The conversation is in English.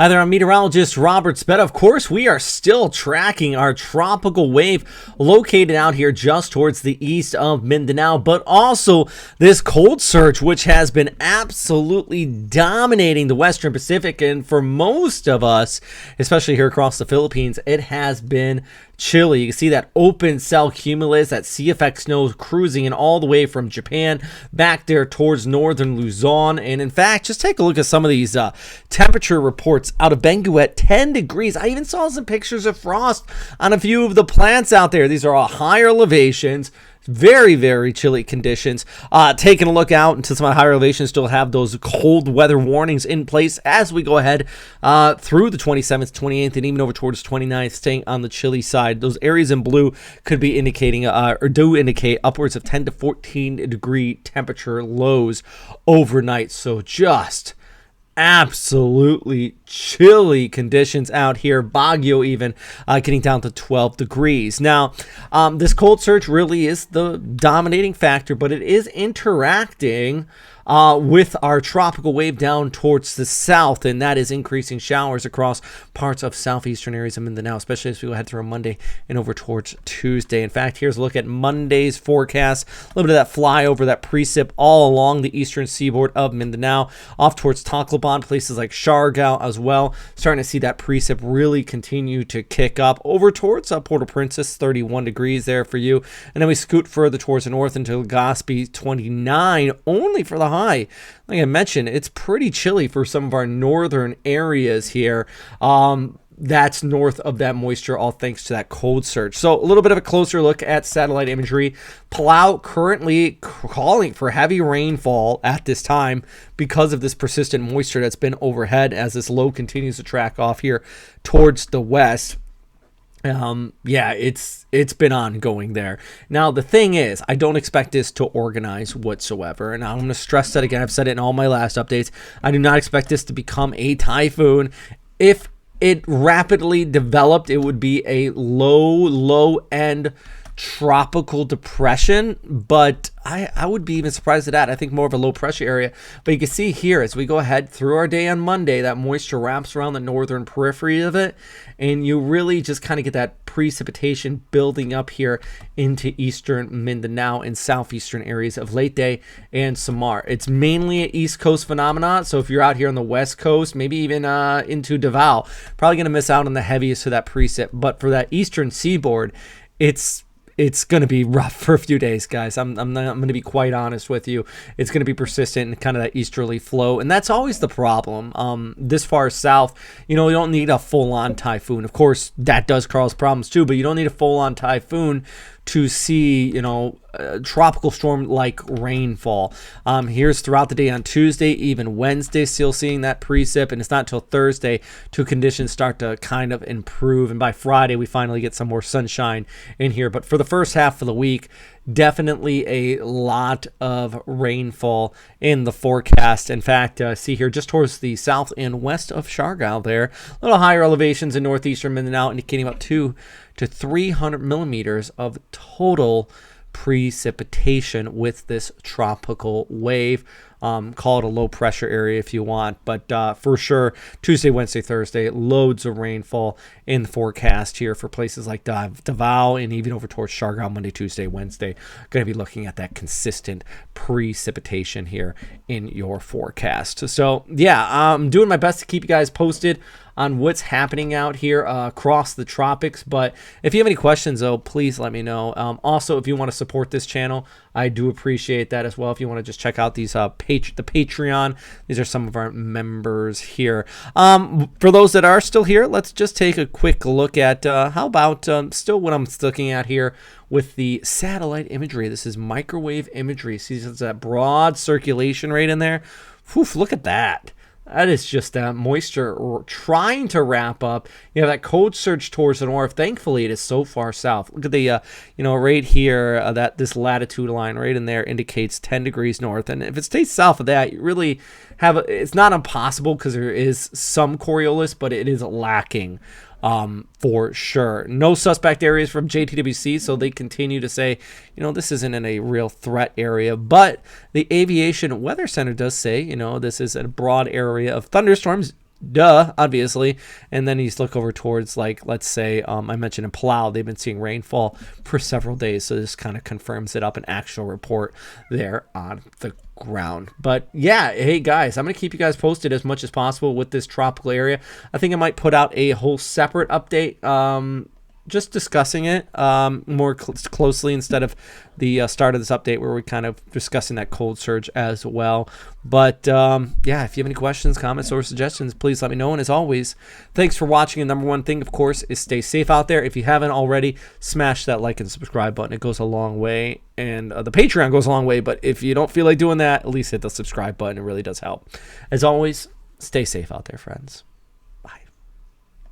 Hi there, I'm meteorologist Robert Speta. Of course, we are still tracking our tropical wave located out here just towards the east of Mindanao, but also this cold surge, which has been absolutely dominating the Western Pacific. And for most of us, especially here across the Philippines, it has been chilly. You can see that open cell cumulus, that CFX snow cruising in all the way from Japan back there towards northern Luzon. And in fact, just take a look at some of these temperature reports out of Benguet, 10 degrees. I even saw some pictures of frost on a few of the plants out there. These are all higher elevations. Very, very chilly conditions. Taking a look out into some of the higher elevations, still have those cold weather warnings in place as we go ahead through the 27th, 28th, and even over towards 29th, staying on the chilly side. Those areas in blue could be indicating or do indicate upwards of 10 to 14 degree temperature lows overnight. So just absolutely chilly conditions out here. Baguio even getting down to 12 degrees. Now, this cold surge really is the dominating factor, but it is interacting with our tropical wave down towards the south, and that is increasing showers across parts of southeastern areas of Mindanao, especially as we go ahead through Monday and over towards Tuesday. In fact, here's a look at Monday's forecast. A little bit of that flyover, that precip all along the eastern seaboard of Mindanao, off towards Tacloban, places like Siargao as well. Starting to see that precip really continue to kick up over towards Port-au-Prince, 31 degrees there for you. And then we scoot further towards the north into Legazpi, 29 only for the high. Like I mentioned, it's pretty chilly for some of our northern areas here. That's north of that moisture, all thanks to that cold surge. So a little bit of a closer look at satellite imagery. Palau currently calling for heavy rainfall at this time because of this persistent moisture that's been overhead as this low continues to track off here towards the west. It's been ongoing there. Now, the thing is, I don't expect this to organize whatsoever. And I'm going to stress that again. I've said it in all my last updates. I do not expect this to become a typhoon. If it rapidly developed, it would be a low end tropical depression, but I would be even surprised at that. I think more of a low pressure area. But you can see here as we go ahead through our day on Monday, that moisture wraps around the northern periphery of it, and you really just kind of get that precipitation building up here into eastern Mindanao and southeastern areas of Leyte and Samar. It's mainly an East Coast phenomenon, so if you're out here on the West Coast, maybe even into Davao, probably going to miss out on the heaviest of that precip. But for that eastern seaboard, it's going to be rough for a few days, guys. I'm going to be quite honest with you. It's going to be persistent and kind of that easterly flow. And that's always the problem. This far south, you don't need a full-on typhoon. Of course, that does cause problems too, but you don't need a full-on typhoon to see, tropical storm-like rainfall. Here's throughout the day on Tuesday, even Wednesday, still seeing that precip, and it's not till Thursday till conditions start to kind of improve, and by Friday we finally get some more sunshine in here. But for the first half of the week, definitely a lot of rainfall in the forecast. In fact, see here just towards the south and west of Siargao there, a little higher elevations in northeastern Mindanao, indicating about 200 to 300 millimeters of total precipitation with this tropical wave. Call it a low pressure area if you want, but for sure Tuesday, Wednesday, Thursday, loads of rainfall in the forecast here for places like Davao and even over towards Siargao. Monday, Tuesday, Wednesday, going to be looking at that consistent precipitation here in your forecast. So yeah, I'm doing my best to keep you guys posted on what's happening out here across the tropics. But if you have any questions, though, please let me know. Also, if you want to support this channel, I do appreciate that as well. If you want to just check out these the Patreon, these are some of our members here. For those that are still here, let's just take a quick look at how about still what I'm looking at here with the satellite imagery. This is microwave imagery. See, there's that broad circulation rate in there. Whew, look at that. That is just that moisture trying to wrap up. You have that cold surge towards the north. Thankfully, it is so far south. Look at the, right here, that this latitude line right in there indicates 10 degrees north. And if it stays south of that, you really have, it's not impossible because there is some Coriolis, but it is lacking. For sure. No suspect areas from JTWC, so they continue to say, this isn't in a real threat area. But the Aviation Weather Center does say, this is a broad area of thunderstorms duh, obviously. And then you look over towards, like, let's say, I mentioned in Palau, they've been seeing rainfall for several days. So this kind of confirms it up, an actual report there on the ground. But yeah, hey guys, I'm going to keep you guys posted as much as possible with this tropical area. I think I might put out a whole separate update, just discussing it more closely instead of the start of this update where we're kind of discussing that cold surge as well. But yeah, if you have any questions, comments, or suggestions, please let me know. And as always, thanks for watching. And number one thing, of course, is stay safe out there. If you haven't already, smash that like and subscribe button. It goes a long way. And the Patreon goes a long way. But if you don't feel like doing that, at least hit the subscribe button. It really does help. As always, stay safe out there, friends.